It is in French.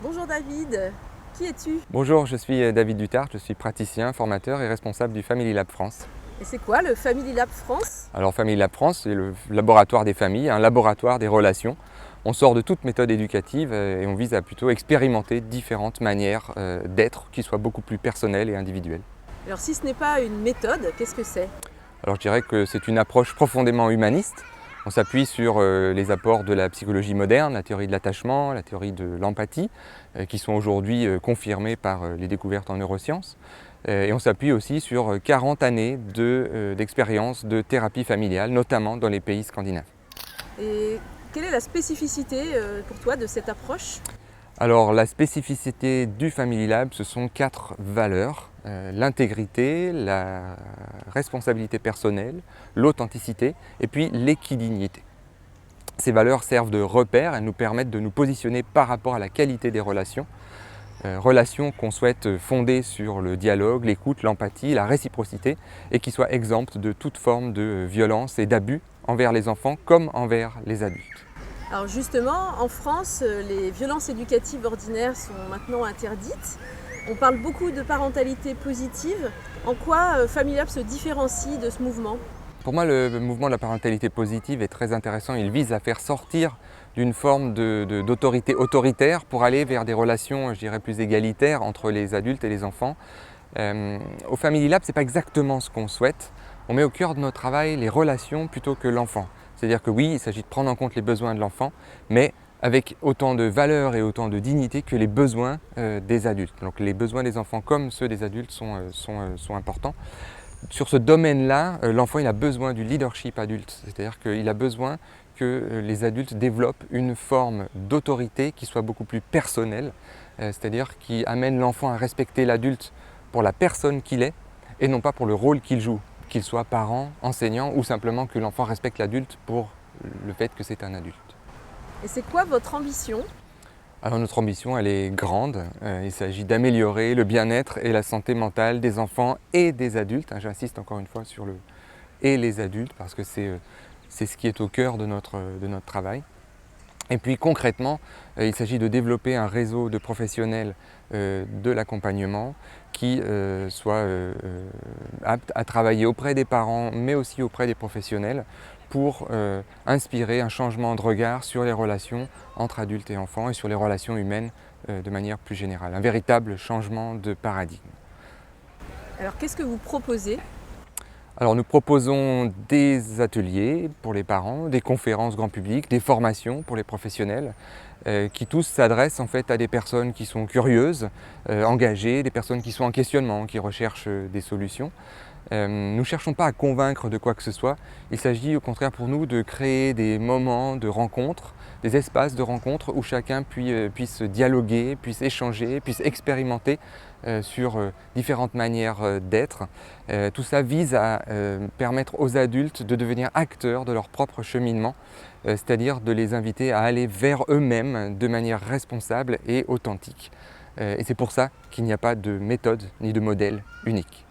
Bonjour David, qui es-tu? Bonjour, je suis David Dutart, je suis praticien, formateur et responsable du Family Lab France. Et c'est quoi le Family Lab France? Alors Family Lab France, c'est le laboratoire des familles, un laboratoire des relations. On sort de toute méthode éducative et on vise à plutôt expérimenter différentes manières d'être qui soient beaucoup plus personnelles et individuelles. Alors si ce n'est pas une méthode, qu'est-ce que c'est? Alors je dirais que c'est une approche profondément humaniste. On s'appuie sur les apports de la psychologie moderne, la théorie de l'attachement, la théorie de l'empathie, qui sont aujourd'hui confirmées par les découvertes en neurosciences. Et on s'appuie aussi sur 40 années d'expérience de thérapie familiale, notamment dans les pays scandinaves. Et quelle est la spécificité pour toi de cette approche? Alors la spécificité du Family Lab, ce sont 4 valeurs. L'intégrité, la responsabilité personnelle, l'authenticité et puis l'équidignité. Ces valeurs servent de repères, elles nous permettent de nous positionner par rapport à la qualité des relations. Relations qu'on souhaite fonder sur le dialogue, l'écoute, l'empathie, la réciprocité et qui soient exemptes de toute forme de violence et d'abus envers les enfants comme envers les adultes. Alors justement, en France, les violences éducatives ordinaires sont maintenant interdites. On parle beaucoup de parentalité positive. En quoi Family Lab se différencie de ce mouvement? Pour moi, le mouvement de la parentalité positive est très intéressant. Il vise à faire sortir d'une forme d'autorité autoritaire pour aller vers des relations, je dirais, plus égalitaires entre les adultes et les enfants. Au Family Lab, ce n'est pas exactement ce qu'on souhaite. On met au cœur de notre travail les relations plutôt que l'enfant. C'est-à-dire que oui, il s'agit de prendre en compte les besoins de l'enfant, mais avec autant de valeur et autant de dignité que les besoins des adultes. Donc les besoins des enfants comme ceux des adultes sont importants. Sur ce domaine-là, l'enfant il a besoin du leadership adulte, c'est-à-dire qu'il a besoin que les adultes développent une forme d'autorité qui soit beaucoup plus personnelle, c'est-à-dire qui amène l'enfant à respecter l'adulte pour la personne qu'il est et non pas pour le rôle qu'il joue, qu'il soit parent, enseignant ou simplement que l'enfant respecte l'adulte pour le fait que c'est un adulte. Et c'est quoi votre ambition? Alors notre ambition, elle est grande. Il s'agit d'améliorer le bien-être et la santé mentale des enfants et des adultes. J'insiste encore une fois sur le « et les adultes » parce que c'est ce qui est au cœur de notre travail. Et puis concrètement, il s'agit de développer un réseau de professionnels de l'accompagnement qui soit apte à travailler auprès des parents mais aussi auprès des professionnels pour inspirer un changement de regard sur les relations entre adultes et enfants et sur les relations humaines de manière plus générale. Un véritable changement de paradigme. Alors qu'est-ce que vous proposez? Alors nous proposons des ateliers pour les parents, des conférences grand public, des formations pour les professionnels qui tous s'adressent en fait à des personnes qui sont curieuses, engagées, des personnes qui sont en questionnement, qui recherchent des solutions. Nous ne cherchons pas à convaincre de quoi que ce soit, il s'agit au contraire pour nous de créer des moments de rencontre, des espaces de rencontre où chacun puisse dialoguer, puisse échanger, puisse expérimenter sur différentes manières d'être. Tout ça vise à permettre aux adultes de devenir acteurs de leur propre cheminement, c'est-à-dire de les inviter à aller vers eux-mêmes de manière responsable et authentique. Et c'est pour ça qu'il n'y a pas de méthode ni de modèle unique.